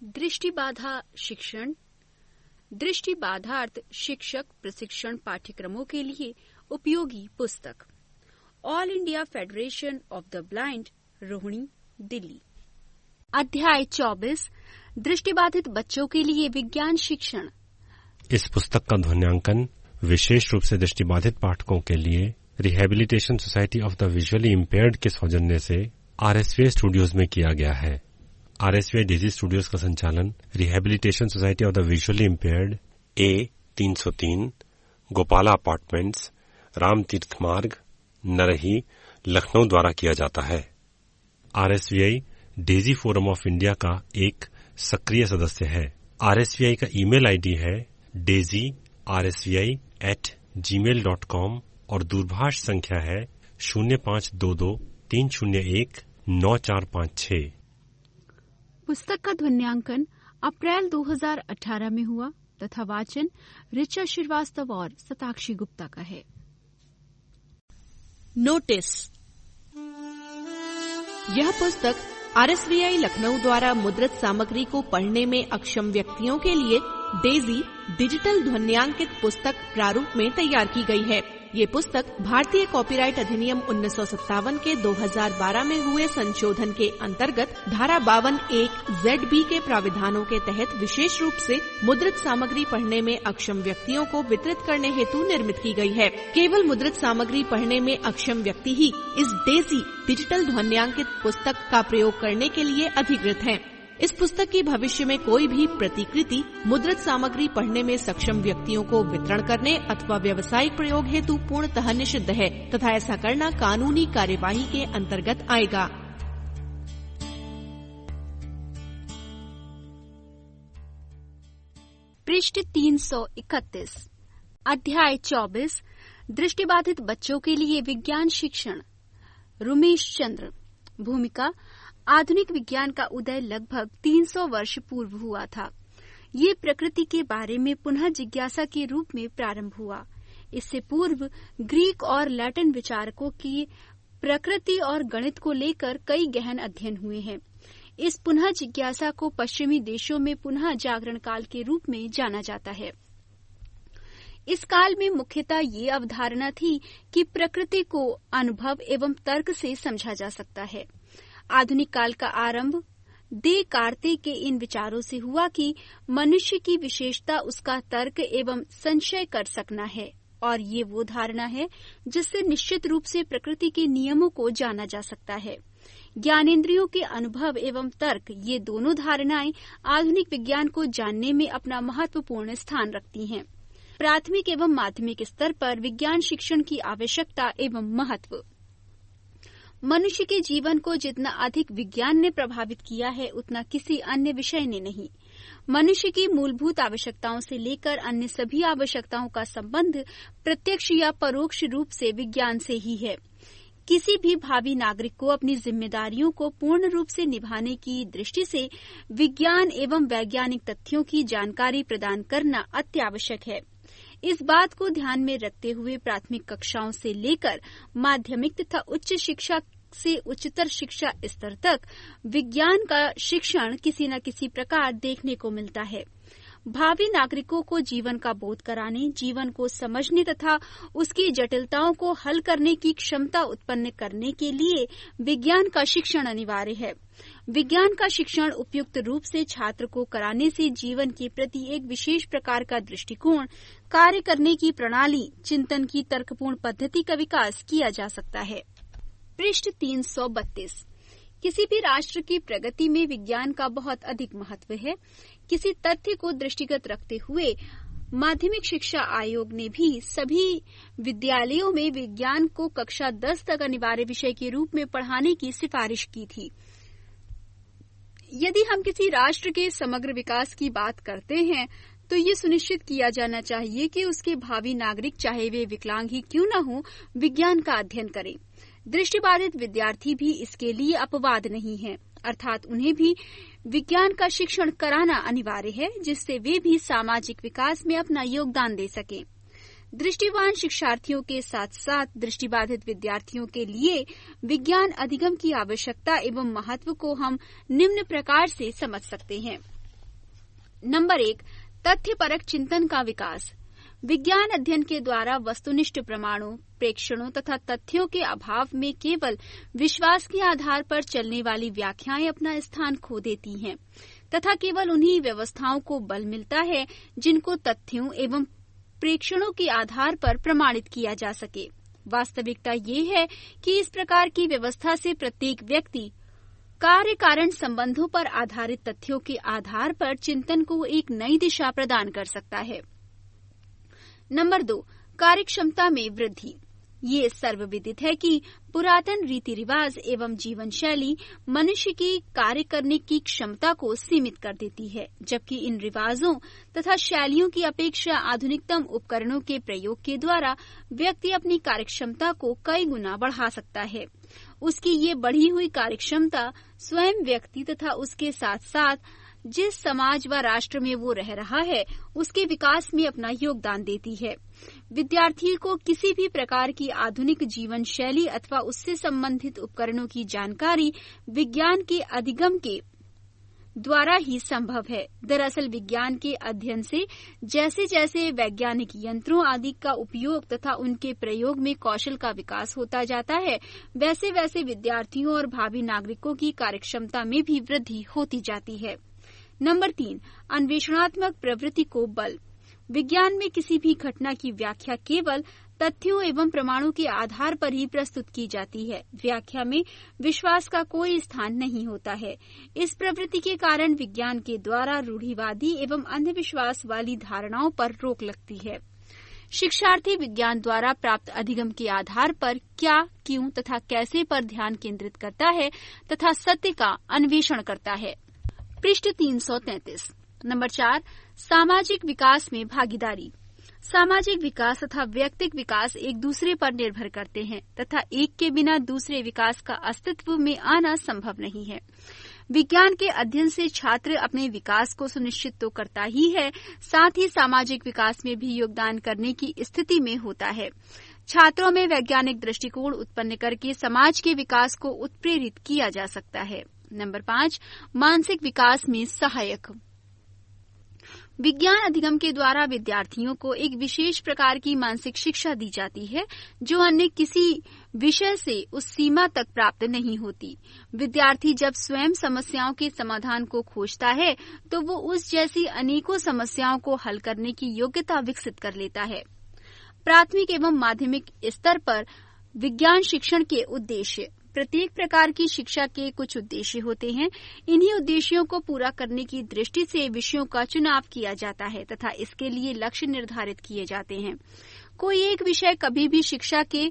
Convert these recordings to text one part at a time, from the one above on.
दृष्टिबाधा शिक्षण, दृष्टिबाधार्थ शिक्षक प्रशिक्षण पाठ्यक्रमों के लिए उपयोगी पुस्तक। All India federation of the blind, Rohini, Delhi. अध्याय 24, दृष्टिबाधित बच्चों के लिए विज्ञान शिक्षण। इस पुस्तक का ध्वन्यांकन विशेष रूप से दृष्टिबाधित पाठकों के लिए rehabilitation society of the visually impaired के सौजन्य से आरएसवीआई स्टूडियोज में किया गया है। आरएसवीआई डेजी स्टूडियोज का संचालन rehabilitation society of the visually impaired A303 Gopala apartments, Ram तीर्थ मार्ग, नरही, लखनऊ द्वारा किया जाता है। आरएसवीआई डेजी फोरम ऑफ इंडिया का एक सक्रिय सदस्य है। आरएसवीआई का ईमेल आईडी है daisyrsvi@gmail.com और दूरभाष संख्या है 0522-301-9456। पुस्तक का ध्वन्यांकन अप्रैल 2018 में हुआ तथा वाचन ऋचा श्रीवास्तव और सताक्षी गुप्ता का है। नोटिस। यह पुस्तक आरएसवीआई लखनऊ द्वारा मुद्रित सामग्री को पढ़ने में अक्षम व्यक्तियों के लिए डेजी डिजिटल ध्वन्यांकित पुस्तक प्रारूप में तैयार की गई है। ये पुस्तक भारतीय कॉपीराइट अधिनियम 1957 के 2012 में हुए संशोधन के अंतर्गत धारा 52(1)(ZB) के प्राविधानों के तहत विशेष रूप से मुद्रित सामग्री पढ़ने में अक्षम व्यक्तियों को वितरित करने हेतु निर्मित की गई है। केवल मुद्रित सामग्री पढ़ने में अक्षम व्यक्ति ही इस डेजी डिजिटल ध्वन्यांकित पुस्तक का प्रयोग करने के लिए अधिकृत हैं। इस पुस्तक की भविष्य में कोई भी प्रतिकृति मुद्रित सामग्री पढ़ने में सक्षम व्यक्तियों को वितरण करने अथवा व्यावसायिक प्रयोग हेतु पूर्णतः निषिद्ध है तथा ऐसा करना कानूनी कार्यवाही के अंतर्गत आएगा। पृष्ठ 331, अध्याय 24, दृष्टिबाधित बच्चों के लिए विज्ञान शिक्षण। रुमेश चंद्र। भूमिका: आधुनिक विज्ञान का उदय लगभग 300 वर्ष पूर्व हुआ था। ये प्रकृति के बारे में पुनः जिज्ञासा के रूप में प्रारंभ हुआ। इससे पूर्व ग्रीक और लैटिन विचारकों की प्रकृति और गणित को लेकर कई गहन अध्ययन हुए हैं। इस पुनः जिज्ञासा को पश्चिमी देशों में पुनः जागरण काल के रूप में जाना जाता है। इस काल में मुख्यतः ये अवधारणा थी कि प्रकृति को अनुभव एवं तर्क से समझा जा सकता है। आधुनिक काल का आरंभ देकार्ते के इन विचारों से हुआ कि मनुष्य की विशेषता उसका तर्क एवं संशय कर सकना है, और ये वो धारणा है जिससे निश्चित रूप से प्रकृति के नियमों को जाना जा सकता है। ज्ञानेंद्रियों के अनुभव एवं तर्क, ये दोनों धारणाएं आधुनिक विज्ञान को जानने में अपना महत्वपूर्ण स्थान रखती हैं। प्राथमिक एवं माध्यमिक स्तर पर विज्ञान शिक्षण की आवश्यकता एवं महत्व। मनुष्य के जीवन को जितना अधिक विज्ञान ने प्रभावित किया है उतना किसी अन्य विषय ने नहीं। मनुष्य की मूलभूत आवश्यकताओं से लेकर अन्य सभी आवश्यकताओं का संबंध प्रत्यक्ष या परोक्ष रूप से विज्ञान से ही है। किसी भी भावी नागरिक को अपनी जिम्मेदारियों को पूर्ण रूप से निभाने की दृष्टि से विज्ञान एवं वैज्ञानिक तथ्यों की जानकारी प्रदान करना अत्यावश्यक है। इस बात को ध्यान में रखते हुए प्राथमिक कक्षाओं से लेकर माध्यमिक तथा उच्च शिक्षा से उच्चतर शिक्षा स्तर तक विज्ञान का शिक्षण किसी न किसी प्रकार देखने को मिलता है। भावी नागरिकों को जीवन का बोध कराने, जीवन को समझने तथा उसकी जटिलताओं को हल करने की क्षमता उत्पन्न करने के लिए विज्ञान का शिक्षण अनिवार्य है। विज्ञान का शिक्षण उपयुक्त रूप से छात्र को कराने से जीवन के प्रति एक विशेष प्रकार का दृष्टिकोण, कार्य करने की प्रणाली, चिंतन की तर्कपूर्ण पद्धति का विकास किया जा सकता है। पृष्ठ 332, किसी भी राष्ट्र की प्रगति में विज्ञान का बहुत अधिक महत्व है। किसी तथ्य को दृष्टिगत रखते हुए माध्यमिक शिक्षा आयोग ने भी सभी विद्यालयों में विज्ञान को कक्षा 10 तक अनिवार्य विषय के रूप में पढ़ाने की सिफारिश की थी। यदि हम किसी राष्ट्र के समग्र विकास की बात करते हैं तो ये सुनिश्चित किया जाना चाहिए कि उसके भावी नागरिक, चाहे वे विकलांग ही क्यों न हो, विज्ञान का अध्ययन करें। दृष्टिबाधित विद्यार्थी भी इसके लिए अपवाद नहीं है, अर्थात उन्हें भी विज्ञान का शिक्षण कराना अनिवार्य है, जिससे वे भी सामाजिक विकास में अपना योगदान दे सकें। दृष्टिवान शिक्षार्थियों के साथ साथ दृष्टिबाधित विद्यार्थियों के लिए विज्ञान अधिगम की आवश्यकता एवं महत्व को हम निम्न प्रकार से समझ सकते हैं। नंबर 1, तथ्यपरक चिंतन का विकास। विज्ञान अध्ययन के द्वारा वस्तुनिष्ठ प्रमाणों, प्रेक्षणों तथा तथ्यों के अभाव में केवल विश्वास के आधार पर चलने वाली व्याख्याएं अपना स्थान खो देती हैं तथा केवल उन्हीं व्यवस्थाओं को बल मिलता है जिनको तथ्यों एवं प्रेक्षणों के आधार पर प्रमाणित किया जा सके। वास्तविकता ये है कि इस प्रकार की व्यवस्था से प्रत्येक व्यक्ति कार्य कारण संबंधों पर आधारित तथ्यों के आधार पर चिंतन को एक नई दिशा प्रदान कर सकता है। नंबर 2, कार्यक्षमता में वृद्धि। ये सर्वविदित है कि पुरातन रीति रिवाज एवं जीवन शैली मनुष्य की कार्य करने की क्षमता को सीमित कर देती है, जबकि इन रिवाजों तथा शैलियों की अपेक्षा आधुनिकतम उपकरणों के प्रयोग के द्वारा व्यक्ति अपनी कार्यक्षमता को कई गुना बढ़ा सकता है। उसकी ये बढ़ी हुई कार्यक्षमता स्वयं व्यक्ति तथा उसके साथ साथ जिस समाज व राष्ट्र में वो रह रहा है उसके विकास में अपना योगदान देती है। विद्यार्थी को किसी भी प्रकार की आधुनिक जीवन शैली अथवा उससे संबंधित उपकरणों की जानकारी विज्ञान के अधिगम के द्वारा ही संभव है। दरअसल विज्ञान के अध्ययन से जैसे जैसे वैज्ञानिक यंत्रों आदि का उपयोग तथा उनके प्रयोग में कौशल का विकास होता जाता है, वैसे वैसे विद्यार्थियों और भावी नागरिकों की कार्यक्षमता में भी वृद्धि होती जाती है। नंबर 3, अन्वेषणात्मक प्रवृत्ति को बल। विज्ञान में किसी भी घटना की व्याख्या केवल तथ्यों एवं प्रमाणों के आधार पर ही प्रस्तुत की जाती है। व्याख्या में विश्वास का कोई स्थान नहीं होता है। इस प्रवृत्ति के कारण विज्ञान के द्वारा रूढ़िवादी एवं अंधविश्वास वाली धारणाओं पर रोक लगती है। शिक्षार्थी विज्ञान द्वारा प्राप्त अधिगम के आधार पर क्या, क्यों तथा कैसे पर ध्यान केंद्रित करता है तथा सत्य का अन्वेषण करता है। पृष्ठ 333। नंबर 4, सामाजिक विकास में भागीदारी। सामाजिक विकास तथा व्यक्तिक विकास एक दूसरे पर निर्भर करते हैं तथा एक के बिना दूसरे विकास का अस्तित्व में आना संभव नहीं है। विज्ञान के अध्ययन से छात्र अपने विकास को सुनिश्चित तो करता ही है, साथ ही सामाजिक विकास में भी योगदान करने की स्थिति में होता है। छात्रों में वैज्ञानिक दृष्टिकोण उत्पन्न करके समाज के विकास को उत्प्रेरित किया जा सकता है। नंबर 5, मानसिक विकास में सहायक। विज्ञान अधिगम के द्वारा विद्यार्थियों को एक विशेष प्रकार की मानसिक शिक्षा दी जाती है जो अन्य किसी विषय से उस सीमा तक प्राप्त नहीं होती। विद्यार्थी जब स्वयं समस्याओं के समाधान को खोजता है तो वो उस जैसी अनेकों समस्याओं को हल करने की योग्यता विकसित कर लेता है। प्राथमिक एवं माध्यमिक स्तर पर विज्ञान शिक्षण के उद्देश्य। प्रत्येक प्रकार की शिक्षा के कुछ उद्देश्य होते हैं। इन्हीं उद्देश्यों को पूरा करने की दृष्टि से विषयों का चुनाव किया जाता है तथा इसके लिए लक्ष्य निर्धारित किए जाते हैं। कोई एक विषय कभी भी शिक्षा के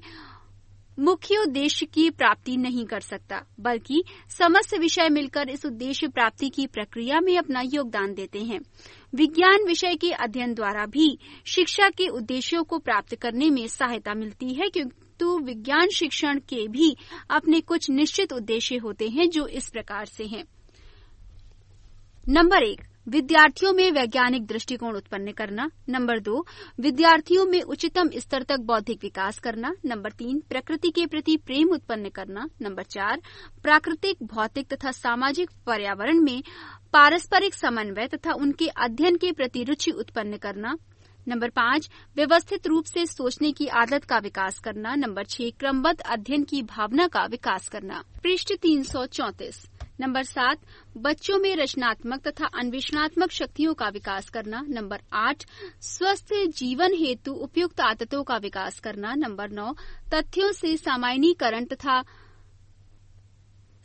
मुख्य उद्देश्य की प्राप्ति नहीं कर सकता, बल्कि समस्त विषय मिलकर इस उद्देश्य प्राप्ति की प्रक्रिया में अपना योगदान देते हैं। विज्ञान विषय के अध्ययन द्वारा भी शिक्षा के उद्देश्यों को प्राप्त करने में सहायता मिलती है, किंतु विज्ञान शिक्षण के भी अपने कुछ निश्चित उद्देश्य होते हैं जो इस प्रकार से हैं। नंबर 1, विद्यार्थियों में वैज्ञानिक दृष्टिकोण उत्पन्न करना। नंबर 2, विद्यार्थियों में उच्चतम स्तर तक बौद्धिक विकास करना। नंबर 3, प्रकृति के प्रति प्रेम उत्पन्न करना। नंबर 4, प्राकृतिक, भौतिक तथा सामाजिक पर्यावरण में पारस्परिक समन्वय तथा उनके अध्ययन के प्रति रुचि उत्पन्न करना। नंबर 5, व्यवस्थित रूप से सोचने की आदत का विकास करना। नंबर 6, क्रमबद्ध अध्ययन की भावना का विकास करना। पृष्ठ 334। नंबर 7, बच्चों में रचनात्मक तथा अन्वेषणात्मक शक्तियों का विकास करना। नंबर 8, स्वस्थ जीवन हेतु उपयुक्त आदतों का विकास करना। नंबर 9, तथ्यों से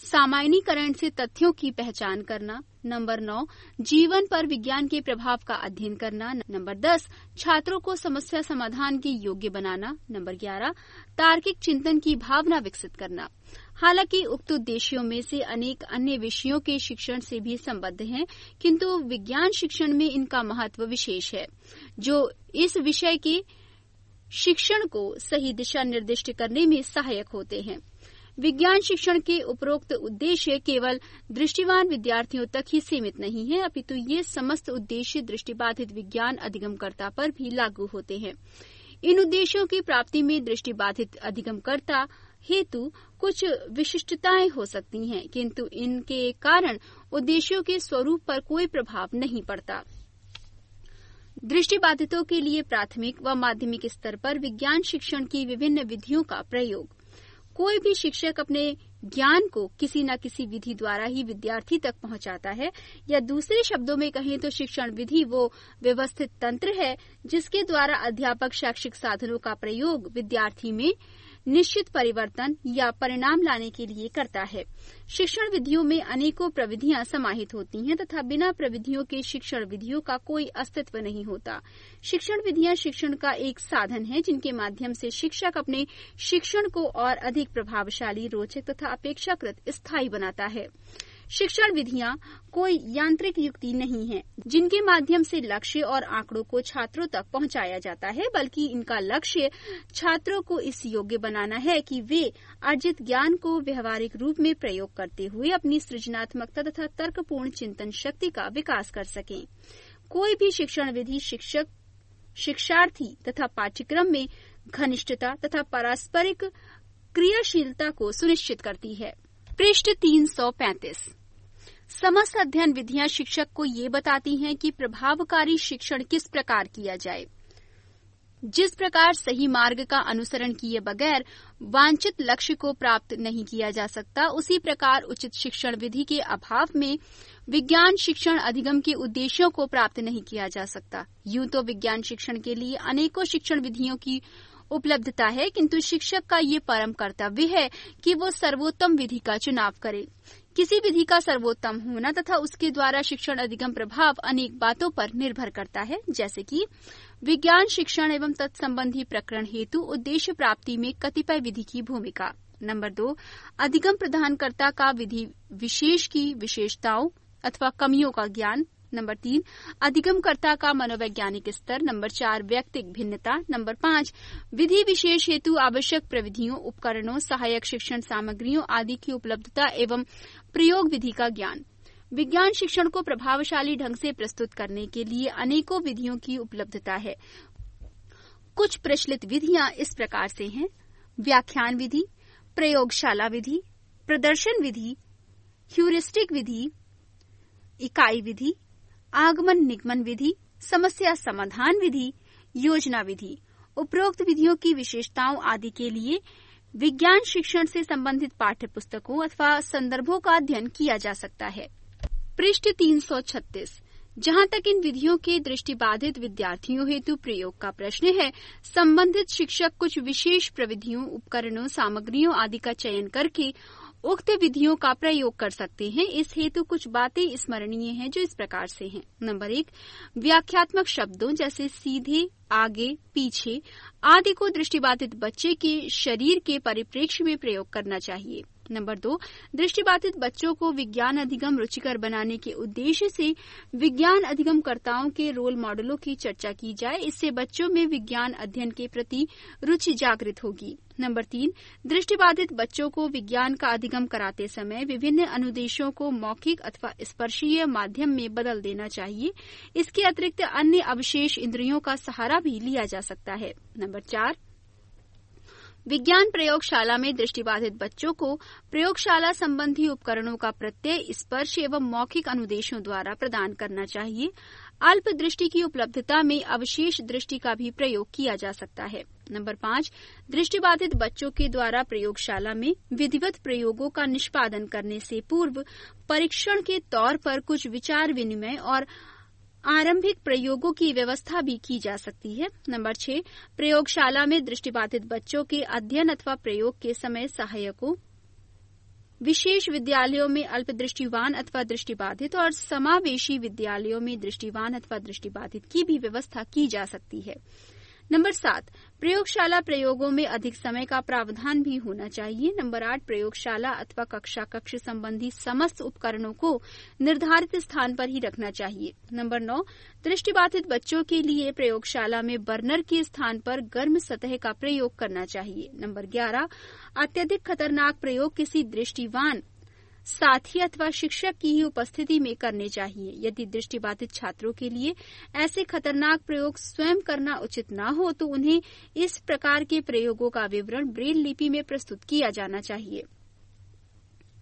सामान्यीकरण से तथ्यों की पहचान करना। नंबर 9, जीवन पर विज्ञान के प्रभाव का अध्ययन करना। नंबर 10, छात्रों को समस्या समाधान के योग्य बनाना। नंबर 11, तार्किक चिंतन की भावना विकसित करना। हालांकि उक्त उद्देश्यों में से अनेक अन्य विषयों के शिक्षण से भी संबद्ध हैं, किंतु विज्ञान शिक्षण में इनका महत्व विशेष है, जो इस विषय के शिक्षण को सही दिशा निर्दिष्ट करने में सहायक होते हैं। विज्ञान शिक्षण के उपरोक्त उद्देश्य केवल दृष्टिवान विद्यार्थियों तक ही सीमित नहीं है, अपितु ये समस्त उद्देश्य दृष्टिबाधित विज्ञान अधिगमकर्ता पर भी लागू होते हैं। इन उद्देश्यों की प्राप्ति में दृष्टिबाधित अधिगमकर्ता हेतु कुछ विशिष्टताएं हो सकती हैं, किंतु इनके कारण उद्देश्यों के स्वरूप पर कोई प्रभाव नहीं पड़ता। दृष्टिबाधितों के लिए प्राथमिक व माध्यमिक स्तर पर विज्ञान शिक्षण की विभिन्न विधियों का प्रयोग। कोई भी शिक्षक अपने ज्ञान को किसी न किसी विधि द्वारा ही विद्यार्थी तक पहुंचाता है, या दूसरे शब्दों में कहें तो शिक्षण विधि वो व्यवस्थित तंत्र है जिसके द्वारा अध्यापक शैक्षिक साधनों का प्रयोग विद्यार्थी में निश्चित परिवर्तन या परिणाम लाने के लिए करता है। शिक्षण विधियों में अनेकों प्रविधियां समाहित होती हैं तथा बिना प्रविधियों के शिक्षण विधियों का कोई अस्तित्व नहीं होता। शिक्षण विधियां शिक्षण का एक साधन है जिनके माध्यम से शिक्षक अपने शिक्षण को और अधिक प्रभावशाली, रोचक तथा अपेक्षाकृत स्थायी बनाता है। शिक्षण विधियां कोई यांत्रिक युक्ति नहीं है जिनके माध्यम से लक्ष्य और आंकड़ों को छात्रों तक पहुंचाया जाता है, बल्कि इनका लक्ष्य छात्रों को इस योग्य बनाना है कि वे अर्जित ज्ञान को व्यवहारिक रूप में प्रयोग करते हुए अपनी सृजनात्मकता तथा तर्कपूर्ण चिंतन शक्ति का विकास कर सकें। कोई भी शिक्षण विधि शिक्षक, शिक्षार्थी तथा पाठ्यक्रम में घनिष्ठता तथा पारस्परिक क्रियाशीलता को सुनिश्चित करती है। पृष्ठ 335। समस्त अध्ययन विधियां शिक्षक को ये बताती हैं कि प्रभावकारी शिक्षण किस प्रकार किया जाए। जिस प्रकार सही मार्ग का अनुसरण किए बगैर वांछित लक्ष्य को प्राप्त नहीं किया जा सकता, उसी प्रकार उचित शिक्षण विधि के अभाव में विज्ञान शिक्षण अधिगम के उद्देश्यों को प्राप्त नहीं किया जा सकता। यूं तो विज्ञान शिक्षण के लिए अनेकों शिक्षण विधियों की उपलब्धता है, किंतु शिक्षक का ये परम कर्तव्य है कि वो सर्वोत्तम विधि का चुनाव करे। किसी विधि का सर्वोत्तम होना तथा उसके द्वारा शिक्षण अधिगम प्रभाव अनेक बातों पर निर्भर करता है, जैसे कि विज्ञान शिक्षण एवं तत्संबंधी प्रकरण हेतु उद्देश्य प्राप्ति में कतिपय विधि की भूमिका। नंबर 2, अधिगम प्रदानकर्ता का विधि विशेष की विशेषताओं अथवा कमियों का ज्ञान। नंबर 3, अधिगमकर्ता का मनोवैज्ञानिक स्तर। नंबर 4, व्यक्तिक भिन्नता। नंबर 5, विधि विशेष हेतु आवश्यक प्रविधियों, उपकरणों, सहायक शिक्षण सामग्रियों आदि की उपलब्धता एवं प्रयोग विधि का ज्ञान। विज्ञान शिक्षण को प्रभावशाली ढंग से प्रस्तुत करने के लिए अनेकों विधियों की उपलब्धता है। कुछ प्रचलित विधियां इस प्रकार से हैं: व्याख्यान विधि, प्रयोगशाला विधि, प्रदर्शन विधि, ह्यूरिस्टिक विधि, इकाई विधि, आगमन निगमन विधि, समस्या समाधान विधि, योजना विधि। उपरोक्त विधियों की विशेषताओं आदि के लिए विज्ञान शिक्षण से संबंधित पाठ्य पुस्तकों अथवा संदर्भों का अध्ययन किया जा सकता है। पृष्ठ 336। जहां तक इन विधियों के दृष्टिबाधित विद्यार्थियों हेतु प्रयोग का प्रश्न है, संबंधित शिक्षक कुछ विशेष प्रविधियों, उपकरणों, सामग्रियों आदि का चयन करके उक्त विधियों का प्रयोग कर सकते हैं। इस हेतु कुछ बातें स्मरणीय हैं जो इस प्रकार से हैं। नंबर 1, व्याख्यात्मक शब्दों जैसे सीधे, आगे, पीछे आदि को दृष्टिबाधित बच्चे के शरीर के परिप्रेक्ष्य में प्रयोग करना चाहिए। नंबर 2, दृष्टिबाधित बच्चों को विज्ञान अधिगम रुचिकर बनाने के उद्देश्य से विज्ञान अधिगमकर्ताओं के रोल मॉडलों की चर्चा की जाए। इससे बच्चों में विज्ञान अध्ययन के प्रति रुचि जागृत होगी। नंबर 3, दृष्टिबाधित बच्चों को विज्ञान का अधिगम कराते समय विभिन्न अनुदेशों को मौखिक अथवा स्पर्शीय माध्यम में बदल देना चाहिए। इसके अतिरिक्त अन्य अविशेष इंद्रियों का सहारा भी लिया जा सकता है। नंबर 4, विज्ञान प्रयोगशाला में दृष्टिबाधित बच्चों को प्रयोगशाला संबंधी उपकरणों का प्रत्यय स्पर्श एवं मौखिक अनुदेशों द्वारा प्रदान करना चाहिए। अल्प दृष्टि की उपलब्धता में अविशेष दृष्टि का भी प्रयोग किया जा सकता है। नंबर 5, दृष्टिबाधित बच्चों के द्वारा प्रयोगशाला में विधिवत प्रयोगों का निष्पादन करने से पूर्व परीक्षण के तौर पर कुछ विचार विनिमय और आरंभिक प्रयोगों की व्यवस्था भी की जा सकती है। नंबर 6, प्रयोगशाला में दृष्टिबाधित बच्चों के अध्ययन अथवा प्रयोग के समय सहायकों, विशेष विद्यालयों में अल्प दृष्टिवान अथवा दृष्टिबाधित और समावेशी विद्यालयों में दृष्टिवान अथवा दृष्टिबाधित की भी व्यवस्था की जा सकती है। नंबर 7, प्रयोगशाला प्रयोगों में अधिक समय का प्रावधान भी होना चाहिए। नंबर 8, प्रयोगशाला अथवा कक्ष संबंधी समस्त उपकरणों को निर्धारित स्थान पर ही रखना चाहिए। नंबर 9, दृष्टिबाधित बच्चों के लिए प्रयोगशाला में बर्नर के स्थान पर गर्म सतह का प्रयोग करना चाहिए। नंबर 11, अत्यधिक खतरनाक प्रयोग किसी दृष्टिवान साथी अथवा शिक्षक की ही उपस्थिति में करने चाहिए। यदि दृष्टिबाधित छात्रों के लिए ऐसे खतरनाक प्रयोग स्वयं करना उचित न हो तो उन्हें इस प्रकार के प्रयोगों का विवरण ब्रेल लिपि में प्रस्तुत किया जाना चाहिए।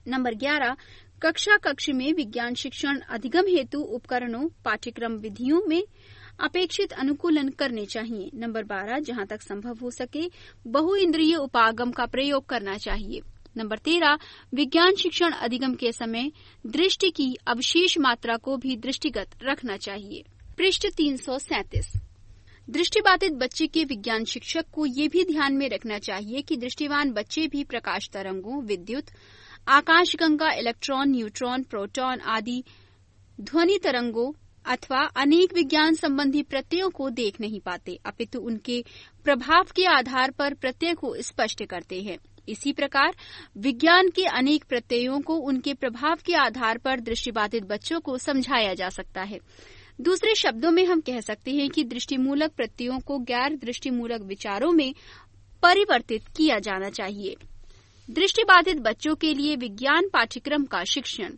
नंबर 11, कक्ष में विज्ञान शिक्षण अधिगम हेतु उपकरणों, पाठ्यक्रम विधियों में अपेक्षित अनुकूलन करने चाहिए। नंबर 12, जहां तक संभव हो सके बहुइंद्रिय उपागम का प्रयोग करना चाहिए। नंबर 13, विज्ञान शिक्षण अधिगम के समय दृष्टि की अवशेष मात्रा को भी दृष्टिगत रखना चाहिए। पृष्ठ 337। दृष्टिबाधित बच्चे के विज्ञान शिक्षक को ये भी ध्यान में रखना चाहिए कि दृष्टिवान बच्चे भी प्रकाश तरंगों, विद्युत, आकाशगंगा, इलेक्ट्रॉन, न्यूट्रॉन, प्रोटॉन आदि ध्वनि तरंगों अथवा अनेक विज्ञान संबंधी प्रत्ययों को देख नहीं पाते, अपितु उनके प्रभाव के आधार पर प्रत्यय को स्पष्ट करते हैं। इसी प्रकार विज्ञान के अनेक प्रत्ययों को उनके प्रभाव के आधार पर दृष्टिबाधित बच्चों को समझाया जा सकता है। दूसरे शब्दों में हम कह सकते हैं कि दृष्टिमूलक प्रत्ययों को गैर दृष्टिमूलक विचारों में परिवर्तित किया जाना चाहिए। दृष्टिबाधित बच्चों के लिए विज्ञान पाठ्यक्रम का शिक्षण।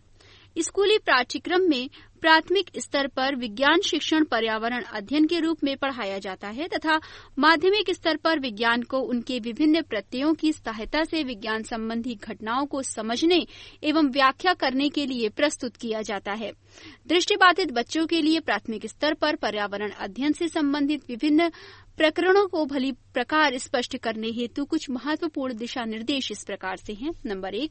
स्कूली पाठ्यक्रम में प्राथमिक स्तर पर विज्ञान शिक्षण पर्यावरण अध्ययन के रूप में पढ़ाया जाता है तथा माध्यमिक स्तर पर विज्ञान को उनके विभिन्न प्रत्ययों की सहायता से विज्ञान संबंधी घटनाओं को समझने एवं व्याख्या करने के लिए प्रस्तुत किया जाता है। दृष्टिबाधित बच्चों के लिए प्राथमिक स्तर पर पर्यावरण अध्ययन से संबंधित विभिन्न प्रकरणों को भली प्रकार स्पष्ट करने हेतु कुछ महत्वपूर्ण दिशा निर्देश इस प्रकार से हैं। नंबर 1,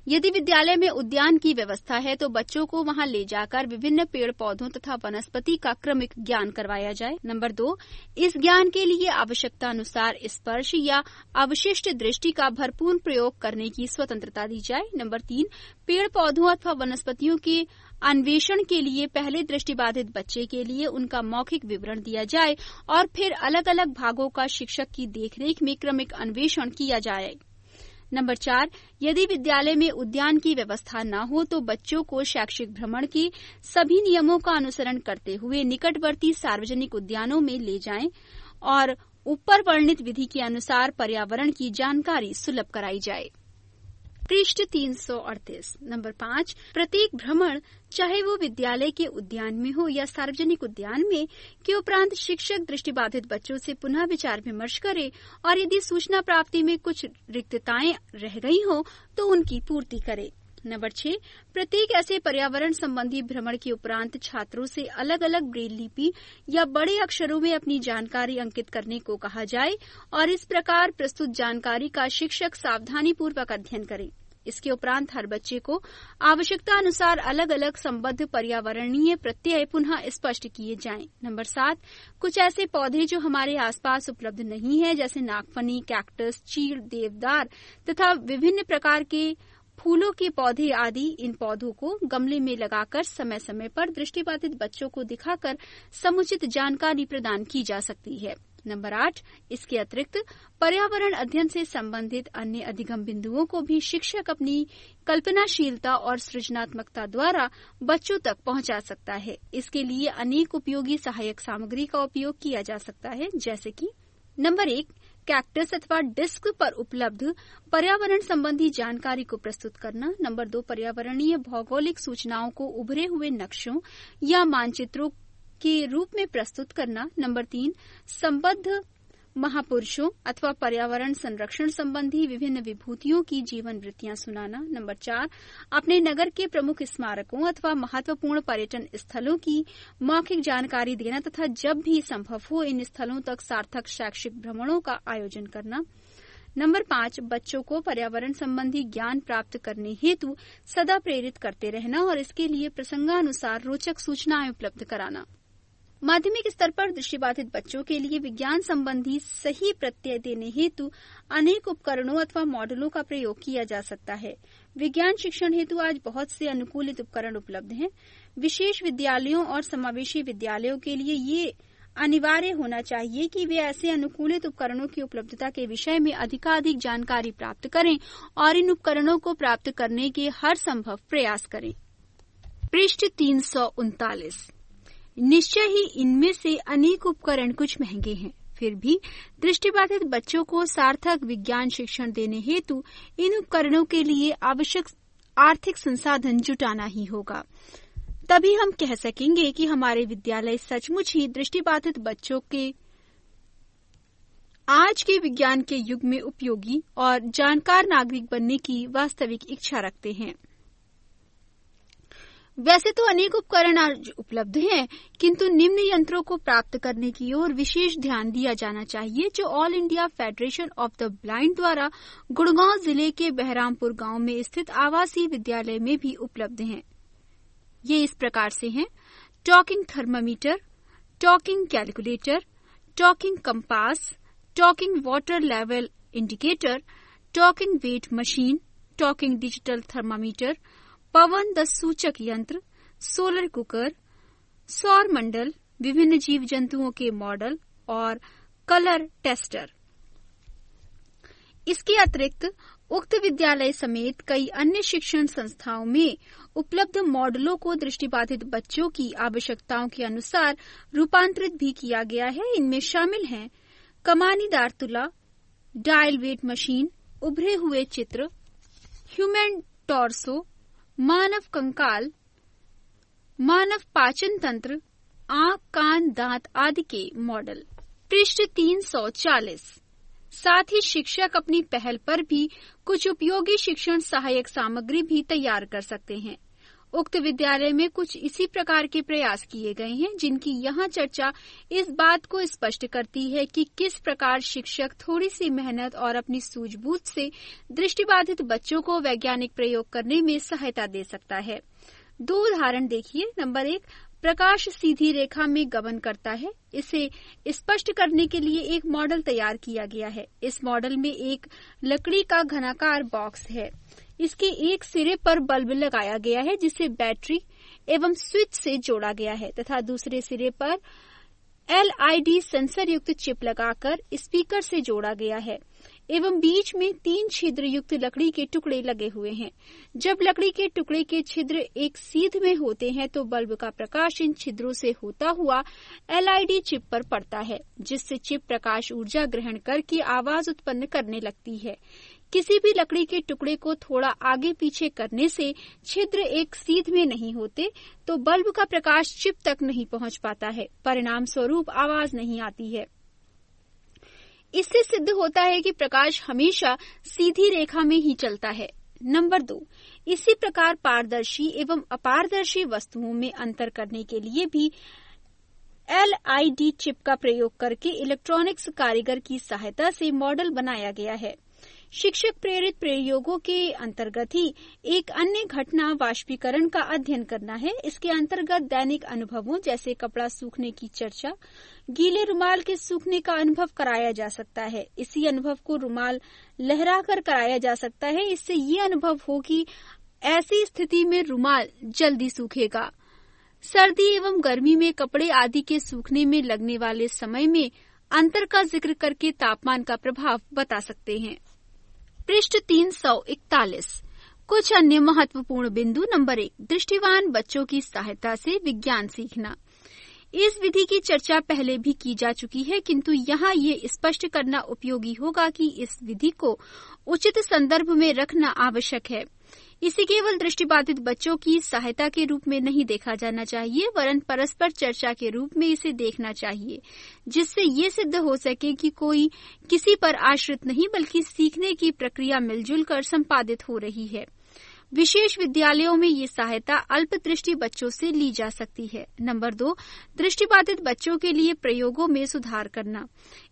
यदि विद्यालय में उद्यान की व्यवस्था है तो बच्चों को वहां ले जाकर विभिन्न पेड़ पौधों तथा वनस्पति का क्रमिक ज्ञान करवाया जाए। नंबर 2, इस ज्ञान के लिए आवश्यकता अनुसार स्पर्श या अवशिष्ट दृष्टि का भरपूर प्रयोग करने की स्वतंत्रता दी जाए। नंबर 3, पेड़ पौधों अथवा वनस्पतियों के अन्वेषण के लिए पहले दृष्टिबाधित बच्चे के लिए उनका मौखिक विवरण दिया जाए और फिर अलग अलग भागों का शिक्षक की देखरेख में क्रमिक अन्वेषण किया जाए। नंबर 4, यदि विद्यालय में उद्यान की व्यवस्था न हो तो बच्चों को शैक्षिक भ्रमण के सभी नियमों का अनुसरण करते हुए निकटवर्ती सार्वजनिक उद्यानों में ले जाएं और ऊपर वर्णित विधि के अनुसार पर्यावरण की जानकारी सुलभ कराई जाए। पृष्ठ 338। नंबर 5, प्रत्येक भ्रमण चाहे वो विद्यालय के उद्यान में हो या सार्वजनिक उद्यान में के उपरांत शिक्षक दृष्टिबाधित बच्चों से पुनः विचार विमर्श करे और यदि सूचना प्राप्ति में कुछ रिक्तताएं रह गई हो तो उनकी पूर्ति करे। नंबर 6, प्रत्येक ऐसे पर्यावरण संबंधी भ्रमण के उपरांत छात्रों से अलग अलग ब्रेल लिपि या बड़े अक्षरों में अपनी जानकारी अंकित करने को कहा जाए और इस प्रकार प्रस्तुत जानकारी का शिक्षक सावधानी पूर्वक अध्ययन करे। इसके उपरांत हर बच्चे को आवश्यकता अनुसार अलग अलग संबद्ध पर्यावरणीय प्रत्यय पुनः स्पष्ट किए जाएं। नंबर 7, कुछ ऐसे पौधे जो हमारे आसपास उपलब्ध नहीं है जैसे नागफनी, कैक्टस, चीड़, देवदार तथा विभिन्न प्रकार के फूलों के पौधे आदि, इन पौधों को गमले में लगाकर समय समय पर दृष्टिबाधित बच्चों को दिखाकर समुचित जानकारी प्रदान की जा सकती है। नंबर 8, इसके अतिरिक्त पर्यावरण अध्ययन से संबंधित अन्य अधिगम बिंदुओं को भी शिक्षक अपनी कल्पनाशीलता और सृजनात्मकता द्वारा बच्चों तक पहुंचा सकता है। इसके लिए अनेक उपयोगी सहायक सामग्री का उपयोग किया जा सकता है, जैसे कि नंबर 1, कैक्टस अथवा डिस्क पर उपलब्ध पर्यावरण संबंधी जानकारी को प्रस्तुत करना। नंबर 2, पर्यावरणीय भौगोलिक सूचनाओं को उभरे हुए नक्शों या मानचित्रों के रूप में प्रस्तुत करना। नंबर 3, संबद्ध महापुरुषों अथवा पर्यावरण संरक्षण संबंधी विभिन्न विभूतियों की जीवन वृत्तियां सुनाना। नंबर 4, अपने नगर के प्रमुख स्मारकों अथवा महत्वपूर्ण पर्यटन स्थलों की मौखिक जानकारी देना तथा जब भी संभव हो इन स्थलों तक सार्थक शैक्षिक भ्रमणों का आयोजन करना। नंबर 5, बच्चों को पर्यावरण संबंधी ज्ञान प्राप्त करने हेतु सदा प्रेरित करते रहना और इसके लिए प्रसंगानुसार रोचक सूचनाएं उपलब्ध कराना। माध्यमिक स्तर पर दृष्टिबाधित बच्चों के लिए विज्ञान संबंधी सही प्रत्यय देने हेतु अनेक उपकरणों अथवा मॉडलों का प्रयोग किया जा सकता है। विज्ञान शिक्षण हेतु आज बहुत से अनुकूलित उपकरण उपलब्ध हैं। विशेष विद्यालयों और समावेशी विद्यालयों के लिए ये अनिवार्य होना चाहिए कि वे ऐसे अनुकूलित उपकरणों की उपलब्धता के विषय में अधिकाधिक जानकारी प्राप्त करें और इन उपकरणों को प्राप्त करने के हर संभव प्रयास करें। पृष्ठ 339। निश्चय ही इनमें से अनेक उपकरण कुछ महंगे हैं, फिर भी दृष्टिबाधित बच्चों को सार्थक विज्ञान शिक्षण देने हेतु इन उपकरणों के लिए आवश्यक आर्थिक संसाधन जुटाना ही होगा। तभी हम कह सकेंगे कि हमारे विद्यालय सचमुच ही दृष्टिबाधित बच्चों के आज के विज्ञान के युग में उपयोगी और जानकार नागरिक बनने की वास्तविक इच्छा रखते हैं। वैसे तो अनेक उपकरण आज उपलब्ध हैं, किंतु निम्न यंत्रों को प्राप्त करने की ओर विशेष ध्यान दिया जाना चाहिए, जो all India federation of the blind द्वारा गुड़गांव जिले के बहरामपुर गांव में स्थित आवासीय विद्यालय में भी उपलब्ध हैं। ये इस प्रकार से हैं: talking thermometer, talking calculator, talking compass, talking water level indicator, talking weight machine, talking digital thermometer, पवन दस सूचक यंत्र, सोलर कुकर, सौर मंडल, विभिन्न जीव जंतुओं के मॉडल और कलर टेस्टर। इसके अतिरिक्त उक्त विद्यालय समेत कई अन्य शिक्षण संस्थाओं में उपलब्ध मॉडलों को दृष्टिबाधित बच्चों की आवश्यकताओं के अनुसार रूपांतरित भी किया गया है। इनमें शामिल हैं कमानीदार तुला, डायल वेट मशीन, उभरे हुए चित्र, ह्यूमन टॉर्सो, मानव कंकाल, मानव पाचन तंत्र, आंख, कान, दांत आदि के मॉडल। पृष्ठ 340। साथ ही शिक्षक अपनी पहल पर भी कुछ उपयोगी शिक्षण सहायक सामग्री भी तैयार कर सकते हैं। उक्त विद्यालय में कुछ इसी प्रकार के प्रयास किए गए हैं, जिनकी यहाँ चर्चा इस बात को स्पष्ट करती है कि किस प्रकार शिक्षक थोड़ी सी मेहनत और अपनी सूझबूझ से दृष्टिबाधित बच्चों को वैज्ञानिक प्रयोग करने में सहायता दे सकता है। 2 उदाहरण देखिए। नंबर 1, प्रकाश सीधी रेखा में गमन करता है। इसे स्पष्ट करने के लिए एक मॉडल तैयार किया गया है। इस मॉडल में एक लकड़ी का घनाकार बॉक्स है। इसके एक सिरे पर बल्ब लगाया गया है, जिसे बैटरी एवं स्विच से जोड़ा गया है, तथा दूसरे सिरे पर LID सेंसर युक्त चिप लगाकर स्पीकर से जोड़ा गया है एवं बीच में 3 छिद्र युक्त लकड़ी के टुकड़े लगे हुए हैं। जब लकड़ी के टुकड़े के छिद्र एक सीध में होते हैं तो बल्ब का प्रकाश इन छिद्रों से होता हुआ LID चिप पर पड़ता है, जिससे चिप प्रकाश ऊर्जा ग्रहण करके आवाज उत्पन्न करने लगती है। किसी भी लकड़ी के टुकड़े को थोड़ा आगे पीछे करने से छिद्र एक सीध में नहीं होते, तो बल्ब का प्रकाश चिप तक नहीं पहुंच पाता है। परिणाम स्वरूप आवाज नहीं आती है। इससे सिद्ध होता है कि प्रकाश हमेशा सीधी रेखा में ही चलता है। नंबर 2, इसी प्रकार पारदर्शी एवं अपारदर्शी वस्तुओं में अंतर करने के लिए भी LID चिप का प्रयोग करके इलेक्ट्रॉनिक्स कारीगर की सहायता से मॉडल बनाया गया है। शिक्षक प्रेरित प्रयोगों के अंतर्गत ही एक अन्य घटना वाष्पीकरण का अध्ययन करना है। इसके अंतर्गत दैनिक अनुभवों जैसे कपड़ा सूखने की चर्चा, गीले रुमाल के सूखने का अनुभव कराया जा सकता है। इसी अनुभव को रुमाल लहराकर कराया जा सकता है। इससे ये अनुभव हो कि ऐसी स्थिति में रुमाल जल्दी सूखेगा। सर्दी एवं गर्मी में कपड़े आदि के सूखने में लगने वाले समय में अंतर का जिक्र करके तापमान का प्रभाव बता सकते हैं। पृष्ठ 341। कुछ अन्य महत्वपूर्ण बिंदु। नंबर 1, दृष्टिवान बच्चों की सहायता से विज्ञान सीखना। इस विधि की चर्चा पहले भी की जा चुकी है, किंतु यहाँ ये स्पष्ट करना उपयोगी होगा कि इस विधि को उचित संदर्भ में रखना आवश्यक है। इसे केवल दृष्टिबाधित बच्चों की सहायता के रूप में नहीं देखा जाना चाहिए, वरन परस्पर चर्चा के रूप में इसे देखना चाहिए, जिससे ये सिद्ध हो सके कि कोई किसी पर आश्रित नहीं, बल्कि सीखने की प्रक्रिया मिलजुल कर संपादित हो रही है। विशेष विद्यालयों में ये सहायता अल्प दृष्टि बच्चों से ली जा सकती है। नंबर 2, दृष्टिबाधित बच्चों के लिए प्रयोगों में सुधार करना।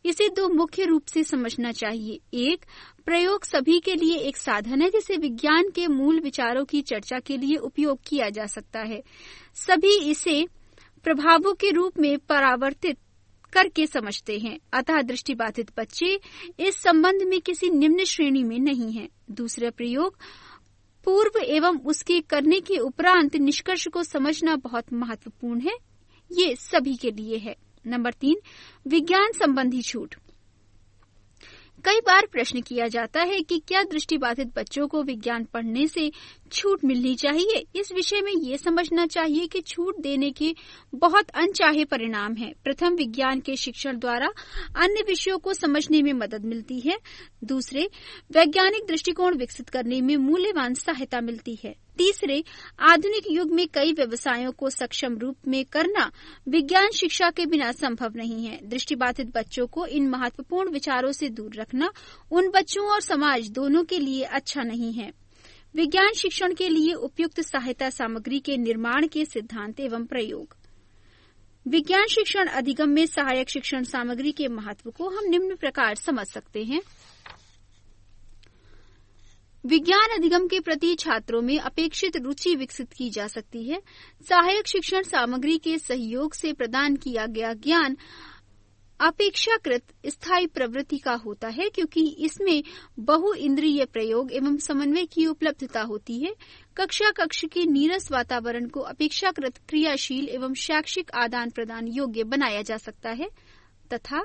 इसे 2 मुख्य रूप से समझना चाहिए। 1, प्रयोग सभी के लिए एक साधन है, जिसे विज्ञान के मूल विचारों की चर्चा के लिए उपयोग किया जा सकता है। सभी इसे प्रभावों के रूप में परावर्तित करके समझते हैं, अतः दृष्टिबाधित बच्चे इस संबंध में किसी निम्न श्रेणी में नहीं हैं। दूसरा प्रयोग पूर्व एवं उसके करने के उपरांत निष्कर्ष को समझना बहुत महत्वपूर्ण है। ये सभी के लिए है। नंबर 3, विज्ञान संबंधी छूट। कई बार प्रश्न किया जाता है कि क्या दृष्टिबाधित बच्चों को विज्ञान पढ़ने से छूट मिलनी चाहिए। इस विषय में ये समझना चाहिए कि छूट देने के बहुत अनचाहे परिणाम हैं। प्रथम, विज्ञान के शिक्षण द्वारा अन्य विषयों को समझने में मदद मिलती है। दूसरे, वैज्ञानिक दृष्टिकोण विकसित करने में मूल्यवान सहायता मिलती है। तीसरे, आधुनिक युग में कई व्यवसायों को सक्षम रूप में करना विज्ञान शिक्षा के बिना संभव नहीं है। दृष्टिबाधित बच्चों को इन महत्वपूर्ण विचारों से दूर रखना उन बच्चों और समाज दोनों के लिए अच्छा नहीं है। विज्ञान शिक्षण के लिए उपयुक्त सहायता सामग्री के निर्माण के सिद्धांत एवं प्रयोग। विज्ञान शिक्षण अधिगम में सहायक शिक्षण सामग्री के महत्व को हम निम्न प्रकार समझ सकते हैं। विज्ञान अधिगम के प्रति छात्रों में अपेक्षित रुचि विकसित की जा सकती है। सहायक शिक्षण सामग्री के सहयोग से प्रदान किया गया ज्ञान अपेक्षाकृत स्थायी प्रवृत्ति का होता है, क्योंकि इसमें बहु इंद्रिय प्रयोग एवं समन्वय की उपलब्धता होती है। कक्ष के नीरस वातावरण को अपेक्षाकृत क्रियाशील एवं शैक्षिक आदान प्रदान योग्य बनाया जा सकता है तथा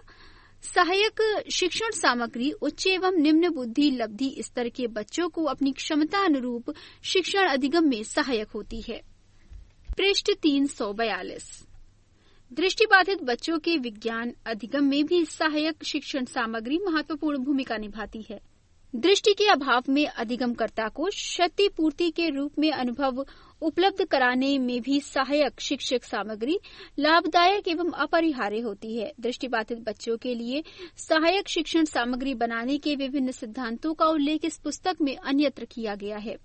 सहायक शिक्षण सामग्री उच्च एवं निम्न बुद्धि लब्धि स्तर के बच्चों को अपनी क्षमता अनुरूप शिक्षण अधिगम में सहायक होती है। पृष्ठ 342। दृष्टिबाधित बच्चों के विज्ञान अधिगम में भी सहायक शिक्षण सामग्री महत्वपूर्ण भूमिका निभाती है। दृष्टि के अभाव में अधिगमकर्ता को क्षतिपूर्ति के रूप में अनुभव उपलब्ध कराने में भी सहायक शिक्षक सामग्री लाभदायक एवं अपरिहार्य होती है। दृष्टिबाधित बच्चों के लिए सहायक शिक्षण सामग्री बनाने के विभिन्न सिद्धांतों का उल्लेख इस पुस्तक में अन्यत्र किया गया है।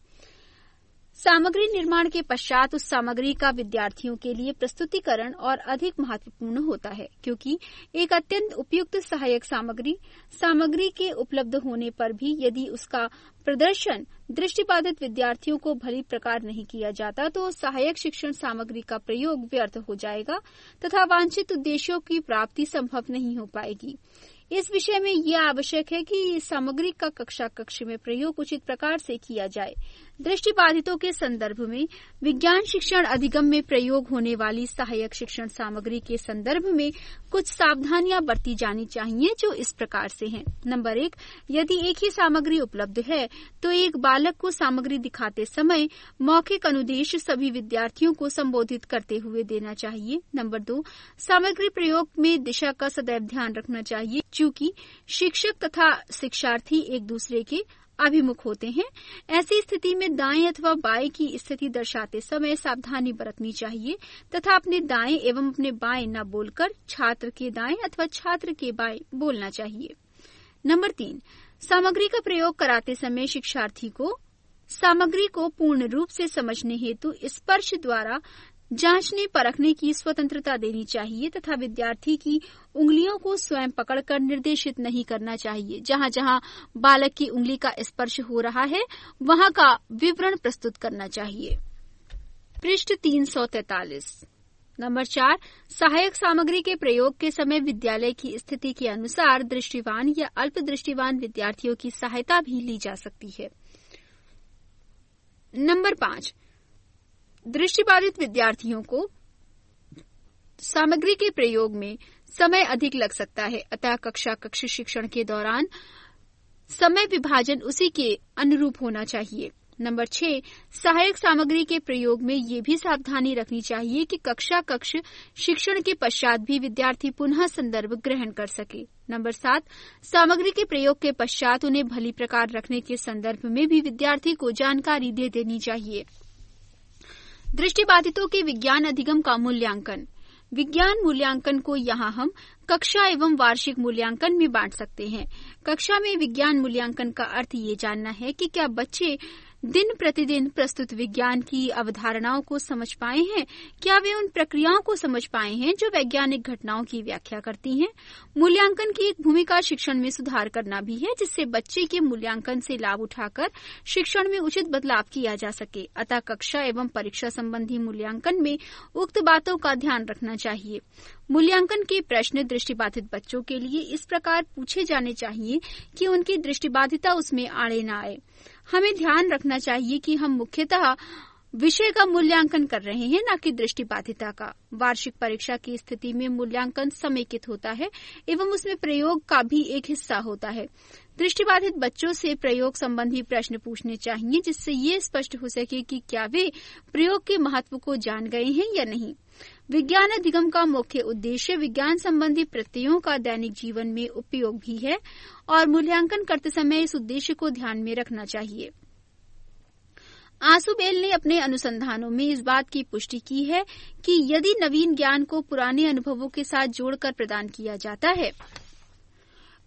सामग्री निर्माण के पश्चात उस सामग्री का विद्यार्थियों के लिए प्रस्तुतिकरण और अधिक महत्वपूर्ण होता है, क्योंकि एक अत्यंत उपयुक्त सहायक सामग्री के उपलब्ध होने पर भी यदि उसका प्रदर्शन दृष्टिबाधित विद्यार्थियों को भली प्रकार नहीं किया जाता तो सहायक शिक्षण सामग्री का प्रयोग व्यर्थ हो जाएगा तथा वांछित उद्देश्यों की प्राप्ति संभव नहीं हो पाएगी। इस विषय में यह आवश्यक है कि सामग्री का कक्ष में प्रयोग उचित प्रकार से किया जाए। दृष्टिबाधितों के संदर्भ में विज्ञान शिक्षण अधिगम में प्रयोग होने वाली सहायक शिक्षण सामग्री के संदर्भ में कुछ सावधानियां बरती जानी चाहिए, जो इस प्रकार से हैं। नंबर 1, यदि एक ही सामग्री उपलब्ध है तो एक बालक को सामग्री दिखाते समय मौखिक अनुदेश सभी विद्यार्थियों को संबोधित करते हुए देना चाहिए। नंबर 2, सामग्री प्रयोग में दिशा का सदैव ध्यान रखना चाहिए, चूंकि शिक्षक तथा शिक्षार्थी एक दूसरे के अभिमुख होते हैं। ऐसी स्थिति में दाएं अथवा बाएं की स्थिति दर्शाते समय सावधानी बरतनी चाहिए तथा अपने दाएं एवं अपने बाएं न बोलकर छात्र के दाएं अथवा छात्र के बाएं बोलना चाहिए। नंबर 3, सामग्री का प्रयोग कराते समय शिक्षार्थी को सामग्री को पूर्ण रूप से समझने हेतु स्पर्श द्वारा जांचने परखने की स्वतंत्रता देनी चाहिए तथा विद्यार्थी की उंगलियों को स्वयं पकड़कर निर्देशित नहीं करना चाहिए। जहां जहां बालक की उंगली का स्पर्श हो रहा है वहां का विवरण प्रस्तुत करना चाहिए। पृष्ठ 343। नंबर 4, सहायक सामग्री के प्रयोग के समय विद्यालय की स्थिति के अनुसार दृष्टिवान या अल्प दृष्टिवान विद्यार्थियों की सहायता भी ली जा सकती है। नंबर 5, दृष्टिबाधित विद्यार्थियों को सामग्री के प्रयोग में समय अधिक लग सकता है, अतः कक्ष शिक्षण के दौरान समय विभाजन उसी के अनुरूप होना चाहिए। नंबर 6, सहायक सामग्री के प्रयोग में ये भी सावधानी रखनी चाहिए कि कक्ष शिक्षण के पश्चात भी विद्यार्थी पुनः संदर्भ ग्रहण कर सके। नंबर 7, सामग्री के प्रयोग के पश्चात उन्हें भली प्रकार रखने के संदर्भ में भी विद्यार्थी को जानकारी दे देनी चाहिए। दृष्टिबाधितों के विज्ञान अधिगम का मूल्यांकन। विज्ञान मूल्यांकन को यहाँ हम कक्षा एवं वार्षिक मूल्यांकन में बांट सकते हैं। कक्षा में विज्ञान मूल्यांकन का अर्थ ये जानना है कि क्या बच्चे दिन प्रतिदिन प्रस्तुत विज्ञान की अवधारणाओं को समझ पाए हैं, क्या वे उन प्रक्रियाओं को समझ पाए हैं जो वैज्ञानिक घटनाओं की व्याख्या करती हैं। मूल्यांकन की एक भूमिका शिक्षण में सुधार करना भी है, जिससे बच्चे के मूल्यांकन से लाभ उठाकर शिक्षण में उचित बदलाव किया जा सके। अतः कक्षा एवं परीक्षा संबंधी मूल्यांकन में उक्त बातों का ध्यान रखना चाहिए। मूल्यांकन के प्रश्न दृष्टिबाधित बच्चों के लिए इस प्रकार पूछे जाने चाहिए कि उनकी दृष्टिबाधिता उसमें आड़े न आए। हमें ध्यान रखना चाहिए कि हम मुख्यतः विषय का मूल्यांकन कर रहे हैं, न कि दृष्टिबाधिता का। वार्षिक परीक्षा की स्थिति में मूल्यांकन समेकित होता है एवं उसमें प्रयोग का भी एक हिस्सा होता है। दृष्टिबाधित बच्चों से प्रयोग संबंधी प्रश्न पूछने चाहिए, जिससे ये स्पष्ट हो सके कि क्या वे प्रयोग के महत्व को जान गए हैं या नहीं। विज्ञान अधिगम का मुख्य उद्देश्य विज्ञान संबंधी प्रत्ययों का दैनिक जीवन में उपयोग भी है और मूल्यांकन करते समय इस उद्देश्य को ध्यान में रखना चाहिए। आंसुबेल ने अपने अनुसंधानों में इस बात की पुष्टि की है कि यदि नवीन ज्ञान को पुराने अनुभवों के साथ जोड़कर प्रदान किया जाता है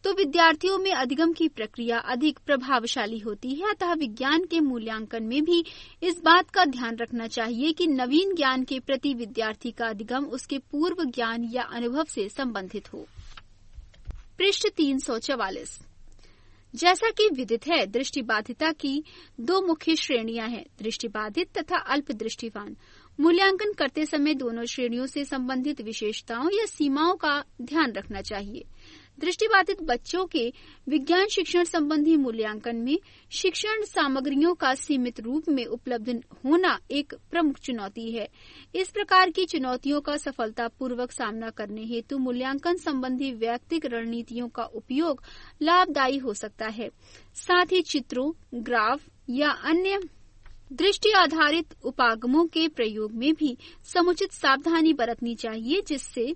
तो विद्यार्थियों में अधिगम की प्रक्रिया अधिक प्रभावशाली होती है। अतः विज्ञान के मूल्यांकन में भी इस बात का ध्यान रखना चाहिए कि नवीन ज्ञान के प्रति विद्यार्थी का अधिगम उसके पूर्व ज्ञान या अनुभव से संबंधित हो। पृष्ठ 344। जैसा कि विदित है, दृष्टिबाधिता की दो मुख्य श्रेणियां हैं, दृष्टिबाधित तथा अल्प दृष्टिवान। मूल्यांकन करते समय दोनों श्रेणियों से संबंधित विशेषताओं या सीमाओं का ध्यान रखना चाहिए। दृष्टिबाधित बच्चों के विज्ञान शिक्षण संबंधी मूल्यांकन में शिक्षण सामग्रियों का सीमित रूप में उपलब्ध होना एक प्रमुख चुनौती है। इस प्रकार की चुनौतियों का सफलतापूर्वक सामना करने हेतु मूल्यांकन संबंधी वैयक्तिक रणनीतियों का उपयोग लाभदायी हो सकता है। साथ ही चित्रों, ग्राफ या अन्य दृष्टि आधारित उपागमों के प्रयोग में भी समुचित सावधानी बरतनी चाहिए, जिससे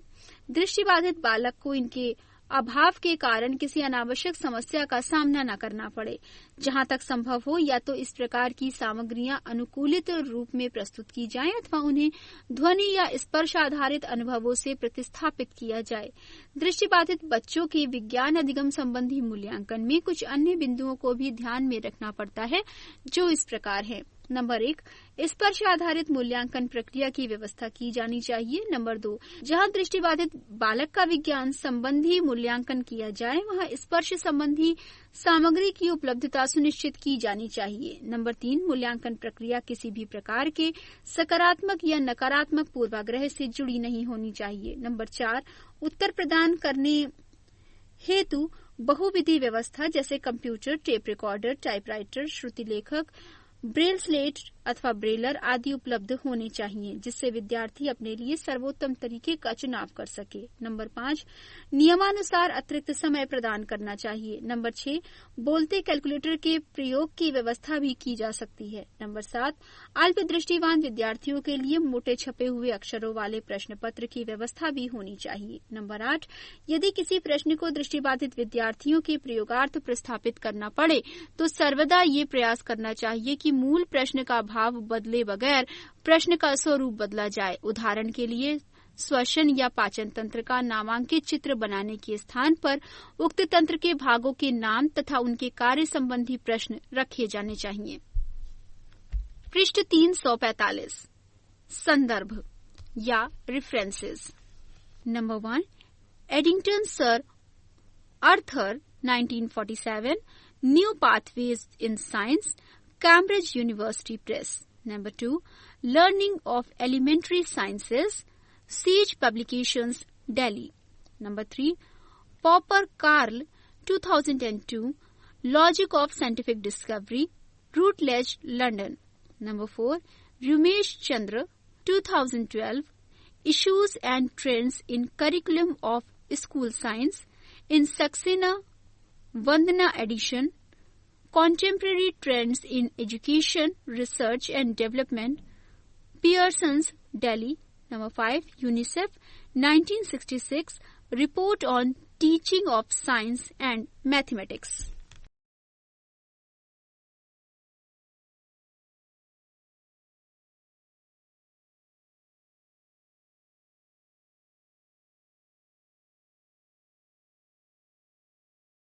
दृष्टिबाधित बालक को इनके अभाव के कारण किसी अनावश्यक समस्या का सामना न करना पड़े। जहां तक संभव हो, या तो इस प्रकार की सामग्रियां अनुकूलित रूप में प्रस्तुत की जाएं अथवा उन्हें ध्वनि या स्पर्श आधारित अनुभवों से प्रतिस्थापित किया जाए। दृष्टिबाधित बच्चों के विज्ञान अधिगम संबंधी मूल्यांकन में कुछ अन्य बिंदुओं को भी ध्यान में रखना पड़ता है, जो इस प्रकार है। नंबर 1, स्पर्श आधारित मूल्यांकन प्रक्रिया की व्यवस्था की जानी चाहिए। नंबर 2, जहां दृष्टिबाधित बालक का विज्ञान संबंधी मूल्यांकन किया जाए, वहां स्पर्श संबंधी सामग्री की उपलब्धता सुनिश्चित की जानी चाहिए। नंबर 3, मूल्यांकन प्रक्रिया किसी भी प्रकार के सकारात्मक या नकारात्मक पूर्वाग्रह से जुड़ी नहीं होनी चाहिए। नंबर 4, उत्तर प्रदान करने हेतु बहुविधि व्यवस्था जैसे कंप्यूटर, टेप रिकॉर्डर, टाइपराइटर, श्रुति लेखक, ब्रेल स्लेट अथवा ब्रेलर आदि उपलब्ध होने चाहिए, जिससे विद्यार्थी अपने लिए सर्वोत्तम तरीके का चुनाव कर सके। नंबर 5, नियमानुसार अतिरिक्त समय प्रदान करना चाहिए। नंबर 6, बोलते कैलकुलेटर के प्रयोग की व्यवस्था भी की जा सकती है। नंबर 7, अल्प दृष्टिवान विद्यार्थियों के लिए मोटे छपे हुए अक्षरों वाले प्रश्न पत्र की व्यवस्था भी होनी चाहिए। नंबर 8, यदि किसी प्रश्न को दृष्टिबाधित विद्यार्थियों के प्रयोगार्थ प्रस्थापित करना पड़े तो सर्वदा ये प्रयास करना चाहिए कि मूल प्रश्न का भाव बदले बगैर प्रश्न का स्वरूप बदला जाए। उदाहरण के लिए, श्वसन या पाचन तंत्र का नामांकित चित्र बनाने के स्थान पर उक्त तंत्र के भागों के नाम तथा उनके कार्य संबंधी प्रश्न रखे जाने चाहिए। पृष्ठ 345। संदर्भ या references. Number 1, Eddington sir Arthur 1947, new pathways in science, Cambridge University Press. Number 2, Learning of Elementary Sciences, Siege Publications, Delhi. Number 3, Popper Carl 2002, Logic of Scientific Discovery, Routledge, London. Number 4, Rumesh Chandra 2012, Issues and Trends in Curriculum of School Science, in Saxena Vandana edition, Contemporary Trends in Education, Research and Development, Pearson's, Delhi. Number 5, UNICEF 1966, Report on Teaching of Science and Mathematics.